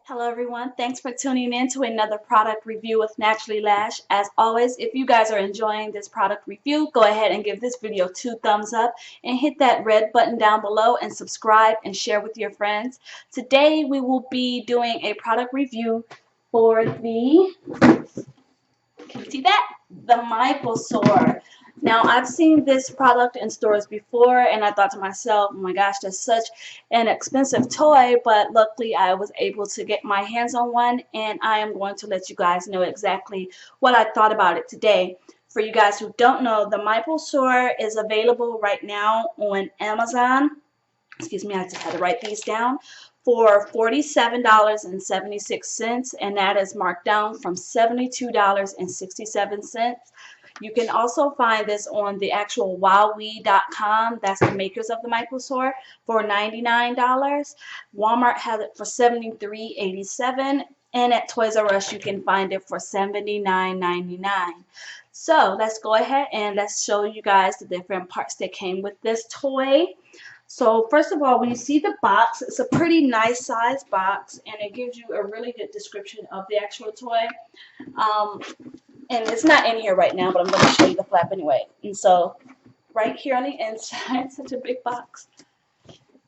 Hello everyone, thanks for tuning in to another product review with NaturallyLash. As always, if you guys are enjoying this product review, go ahead and give this video 2 thumbs up and hit that red button down below and subscribe and share with your friends. Today we will be doing a product review for the, can you see that? The MiPosaur. Now, I've seen this product in stores before, and I thought to myself, oh my gosh, that's such an expensive toy, but luckily I was able to get my hands on one, and I am going to let you guys know exactly what I thought about it today. For you guys who don't know, the MiPosaur is available right now on Amazon. Excuse me, I just had to write these down, for $47.76, and that is marked down from $72.67. You can also find this on the actual WowWee.com. That's the makers of the MiPosaur, for $99. Walmart has it for $73.87, and at TOYSRUS you can find it for $79.99. So let's go ahead and let's show you guys the different parts that came with this toy. So first of all, when you see the box, it's a pretty nice size box, and it gives you a really good description of the actual toy. And it's not in here right now, but I'm going to show you the flap anyway. And so right here on the inside, such a big box.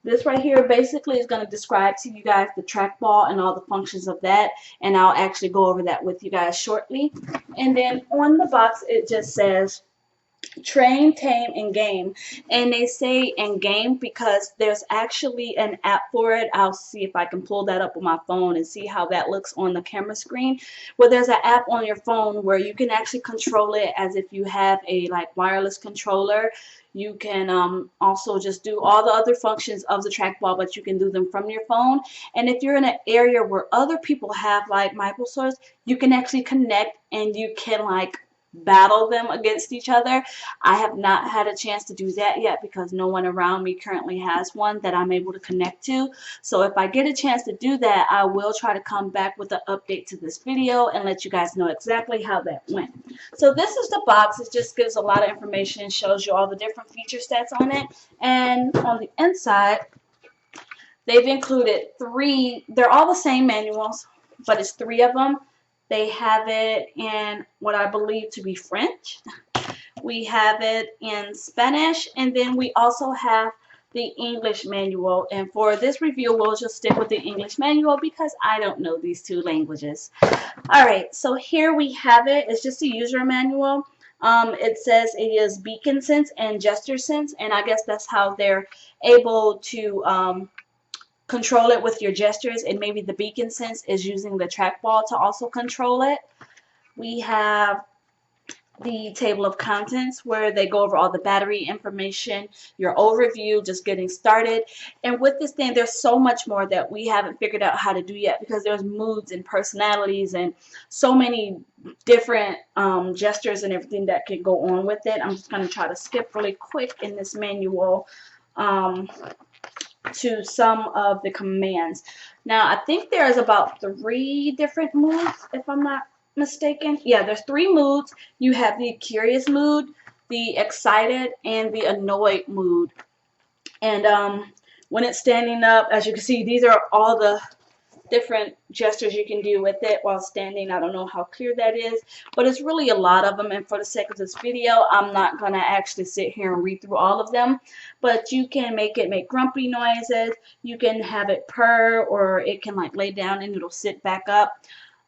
This right here basically is going to describe to you guys the trackball and all the functions of that, and I'll actually go over that with you guys shortly. And then on the box it just says train, tame, and game. And they say and game because there's actually an app for it. I'll see if I can pull that up on my phone and see how that looks on the camera screen. Well, there's an app on your phone where you can actually control it as if you have a wireless controller. You can also just do all the other functions of the trackball, but you can do them from your phone. And if you're in an area where other people have MiPosaurs, you can actually connect and you can battle them against each other. I have not had a chance to do that yet because no one around me currently has one that I'm able to connect to. So if I get a chance to do that, I will try to come back with an update to this video and let you guys know exactly how that went. So this is the box. It just gives a lot of information, shows you all the different feature stats on it. And on the inside, they've included 3, they're all the same manuals, but it's 3 of them. They have it in what I believe to be French. We have it in Spanish, and then we also have the English manual. And for this review, we'll just stick with the English manual because I don't know these 2 languages. Alright, so here we have it. It's just a user manual. It says it is BeaconSense and GestureSense, and I guess that's how they're able to control it with your gestures, and maybe the BeaconSense is using the trackball to also control it. We have the table of contents where they go over all the battery information, your overview, just getting started. And with this thing, there's so much more that we haven't figured out how to do yet because there's moods and personalities and so many different gestures and everything that can go on with it. I'm just going to try to skip really quick in this manual to some of the commands. Now, I think there's about 3 different moods, if I'm not mistaken. Yeah, there's 3 moods. You have the curious mood, the excited, and the annoyed mood. And when it's standing up, as you can see, these are all the different gestures you can do with it while standing. I don't know how clear that is, but it's really a lot of them, and for the sake of this video, I'm not going to actually sit here and read through all of them. But you can make it make grumpy noises, you can have it purr, or it can lay down and it'll sit back up.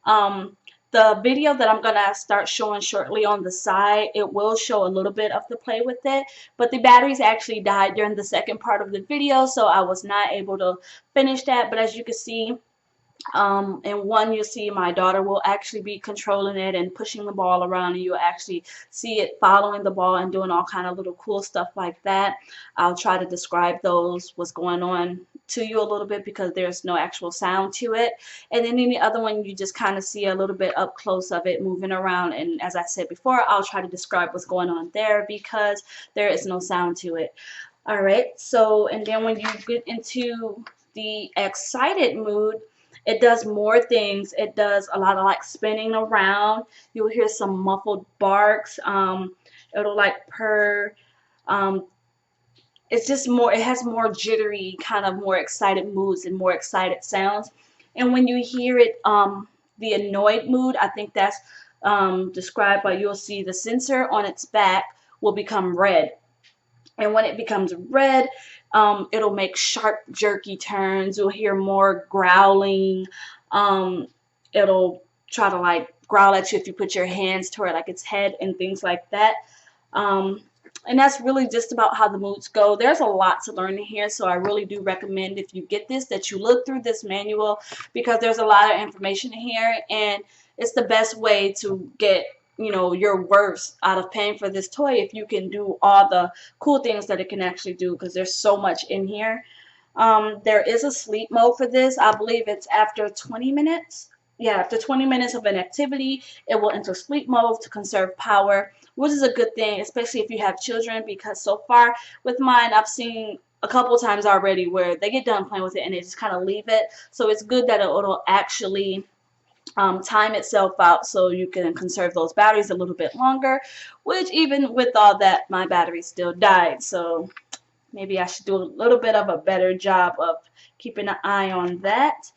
The video that I'm going to start showing shortly on the side, it will show a little bit of the play with it, but the batteries actually died during the second part of the video, so I was not able to finish that. But as you can see, in one, you'll see my daughter will actually be controlling it and pushing the ball around, and you'll actually see it following the ball and doing all kind of little cool stuff like that. I'll try to describe what's going on to you a little bit because there's no actual sound to it. And then in the other one, you just kind of see a little bit up close of it moving around, and as I said before, I'll try to describe what's going on there because there is no sound to it. Alright, so and then when you get into the excited mood, it does more things. It does a lot of spinning around. You'll hear some muffled barks. It'll purr. It's just more, it has more jittery, kind of more excited moods and more excited sounds. And when you hear it, the annoyed mood, I think that's described by, you'll see the sensor on its back will become red. And when it becomes red, it'll make sharp, jerky turns. You'll hear more growling. Um, it'll try to like growl at you if you put your hands toward like its head and things like that. Um, and that's really just about how the moods go. There's a lot to learn in here, so I really do recommend, if you get this, that you look through this manual, because there's a lot of information in here, and it's the best way to get, you know, your worth out of paying for this toy if you can do all the cool things that it can actually do, because there's so much in here. There is a sleep mode for this. I believe it's after 20 minutes. Yeah, after 20 minutes of an activity, it will enter sleep mode to conserve power, which is a good thing, especially if you have children, because so far with mine, I've seen a couple times already where they get done playing with it and they just kind of leave it. So it's good that it'll actually time itself out so you can conserve those batteries a little bit longer, which even with all that, my battery still died. So maybe I should do a little bit of a better job of keeping an eye on that.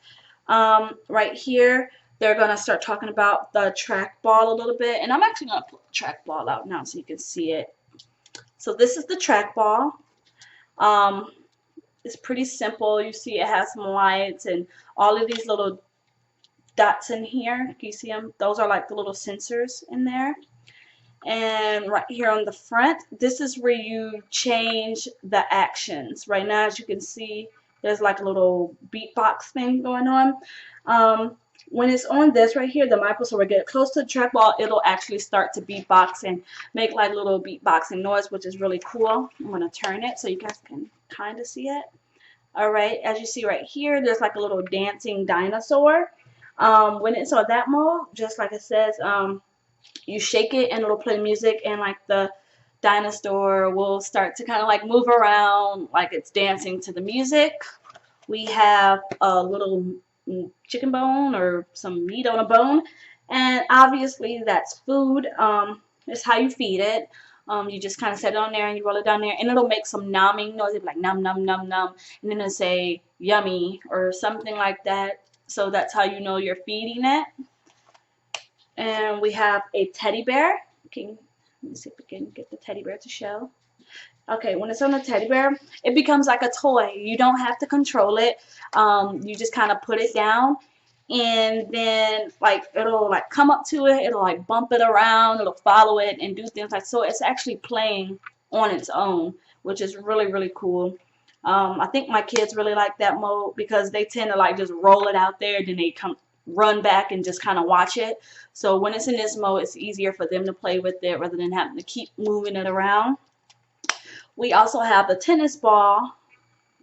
Right here, they're going to start talking about the trackball a little bit. And I'm actually going to pull the trackball out now so you can see it. So this is the trackball. It's pretty simple. You see it has some lights and all of these little dots in here. Can you see them? Those are like the little sensors in there. And right here on the front, this is where you change the actions. Right now, as you can see, there's like a little beatbox thing going on. When it's on this right here, the MiPosaur will get close to the trackball, it'll actually start to beatbox and make like little beatboxing noise, which is really cool. I'm going to turn it so you guys can kind of see it. Alright, as you see right here, there's like a little dancing dinosaur. When it's on that mode, just like it says, you shake it and it'll play music, and like the dinosaur will start to kind of like move around like it's dancing to the music. We have a little chicken bone or some meat on a bone, and obviously that's food. It's how you feed it. You just kind of set it on there and you roll it down there, and it'll make some numbing noise, like num num num num, and then it'll say yummy or something like that. So that's how you know you're feeding it. And we have a teddy bear. Okay, let me see if we can get the teddy bear to show. Okay, when it's on the teddy bear, it becomes like a toy. You don't have to control it. You just kind of put it down, and then like it'll like come up to it. It'll like bump it around. It'll follow it and do things like so. It's actually playing on its own, which is really, really cool. I think my kids really like that mode because they tend to like just roll it out there, then they come run back and just kind of watch it. So when it's in this mode, it's easier for them to play with it rather than having to keep moving it around. We also have the tennis ball.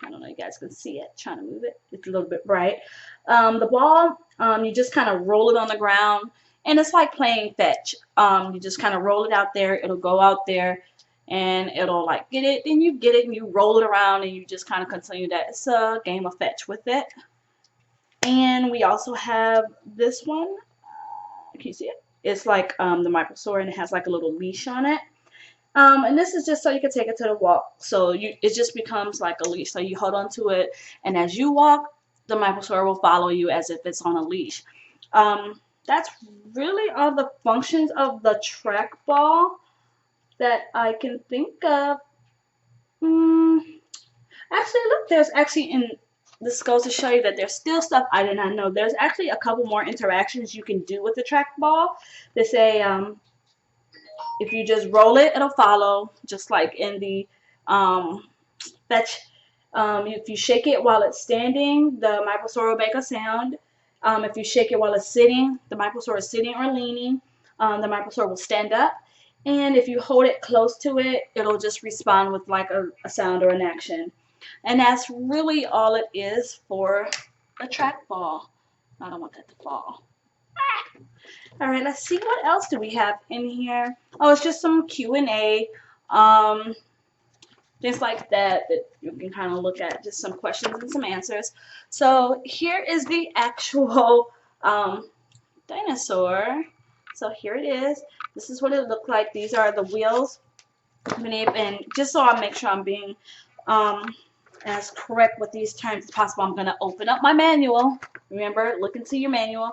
I don't know if you guys can see it. Trying to move it. It's a little bit bright. The ball, you just kind of roll it on the ground, and it's like playing fetch. You just kind of roll it out there. It'll go out there, and it'll like get it. Then you get it, and you roll it around, and you just kind of continue that. It's a game of fetch with it. And we also have this one. Can you see it? It's like the MiPosaur, and it has like a little leash on it. And this is just so you can take it to the walk. So it just becomes like a leash. So you hold on to it, and as you walk, the MiPosaur will follow you as if it's on a leash. That's really all the functions of the trackball that I can think of. Actually, look, there's actually this goes to show you that there's still stuff I did not know. There's actually a couple more interactions you can do with the trackball. They say if you just roll it, it'll follow, just like in the fetch. If you shake it while it's standing, the MiPosaur will make a sound. If you shake it while it's sitting, the MiPosaur is sitting or leaning, the MiPosaur will stand up. And if you hold it close to it, it'll just respond with like a sound or an action. And that's really all it is for the trackball. I don't want that to fall. Alright, let's see what else do we have in here. Oh, it's just some Q&A. Just like that you can kind of look at, just some questions and some answers. So here is the actual dinosaur. So here it is. This is what it looked like. These are the wheels. And just so I make sure I'm being as correct with these terms as possible. I'm going to open up my manual. Remember, look into your manual.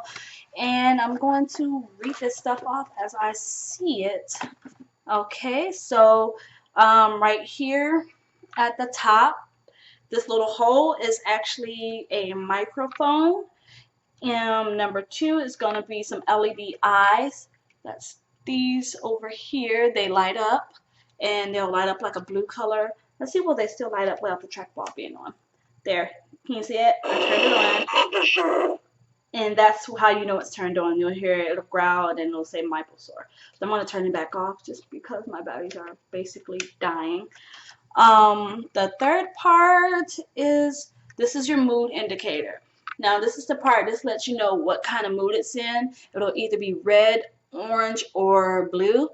And I'm going to read this stuff off as I see it. Okay, so right here at the top, this little hole is actually a microphone. Number 2 is going to be some LED eyes. That's these over here. They light up, and they'll light up like a blue color. Let's see, will they still light up without the trackball being on? There, can you see it? I turned it on. And that's how you know it's turned on. You'll hear it, it'll growl, and then it'll say MiPosaur. So I'm going to turn it back off just because my batteries are basically dying. The third part is, this is your mood indicator. Now this is the part, this lets you know what kind of mood it's in. It'll either be red, orange, or blue,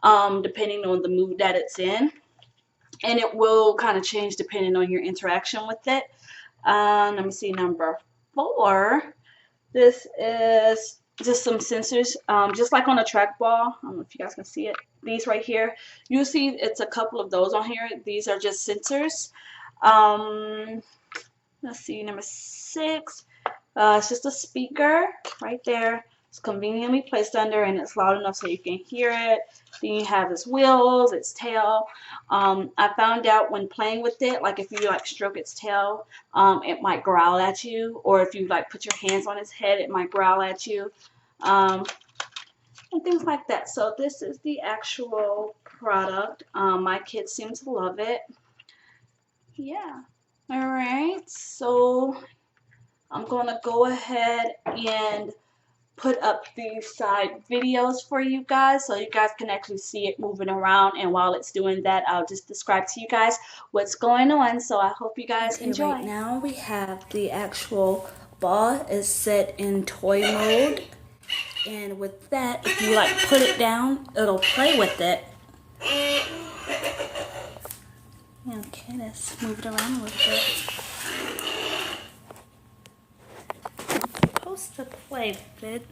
depending on the mood that it's in. And it will kind of change depending on your interaction with it. Let me see, number 4. This is just some sensors, just like on a trackball. I don't know if you guys can see it. These right here, you see it's a couple of those on here. These are just sensors. Let's see, number 6. It's just a speaker right there. It's conveniently placed under, and it's loud enough so you can hear it. Then you have its wheels, its tail. I found out when playing with it, like if you like stroke its tail, it might growl at you, or if you like put your hands on its head, it might growl at you, and things like that. So this is the actual product. My kids seem to love it. Yeah. All right. So I'm gonna go ahead and put up these side videos for you guys so you guys can actually see it moving around, and while it's doing that, I'll just describe to you guys what's going on. So I hope you guys enjoy. Right now we have the actual ball is set in toy mode, and with that, if you like put it down, it'll play with it. Okay, let's move it around a little bit. Supposed to play with it,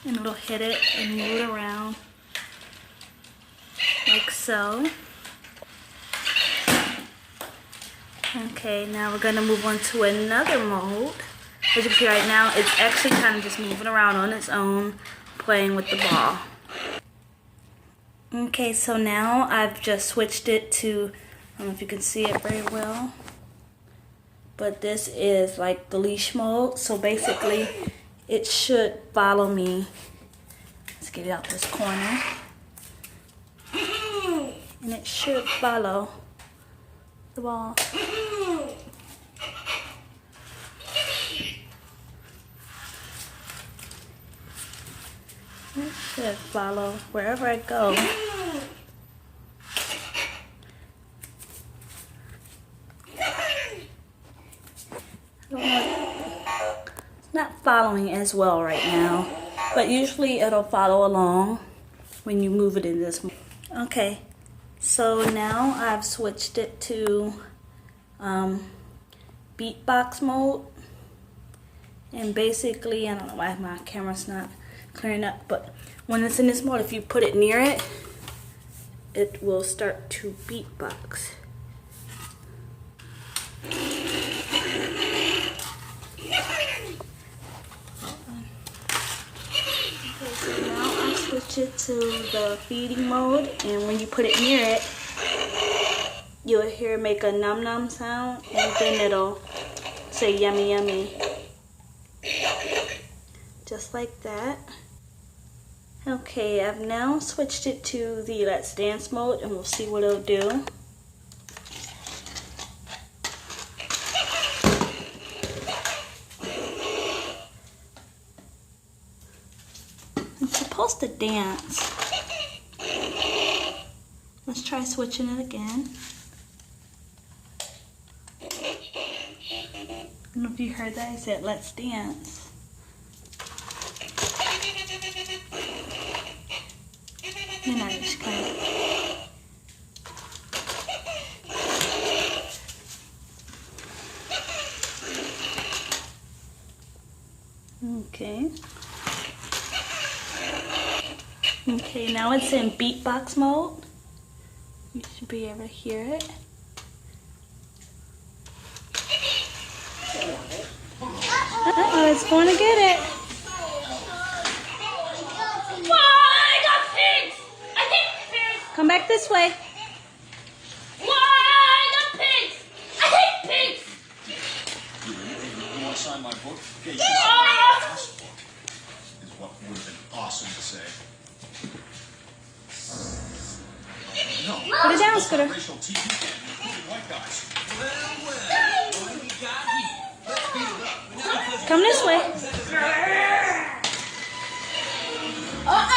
and it'll hit it and move it around like so. Okay, now we're going to move on to another mode. As you can see right now, it's actually kind of just moving around on its own, playing with the ball. Okay, so now I've just switched it to, I don't know if you can see it very well, but this is like the leash mode. So basically it should follow me. Let's get it out this corner. And it should follow the ball. It should follow wherever I go. It's not following as well right now, but usually it'll follow along when you move it in this mode. Okay, so now I've switched it to beatbox mode, and basically, I don't know why my camera's not clearing up, but when it's in this mode, if you put it near it, it will start to beatbox. Switch it to the feeding mode, and when you put it near it, you'll hear it make a num num sound, and then it'll say yummy yummy, just like that. Okay, I've now switched it to the Let's Dance mode, and we'll see what it'll do. It's supposed to dance. Let's try switching it again. I don't know if you heard that. I said, let's dance. And I just kind of... Okay. Okay, now it's in beatbox mode. You should be able to hear it. Uh-oh, it's going to get it. I got pigs! I hate pigs! Come back this way. I got pigs! I hate pigs! You want to sign my book? Okay, you Ah! this book is what would have been awesome to say. No. Put it down, Scooter. Racial TV including white guys. What do we got here? Let's beat it up. Come this way. Uh-oh!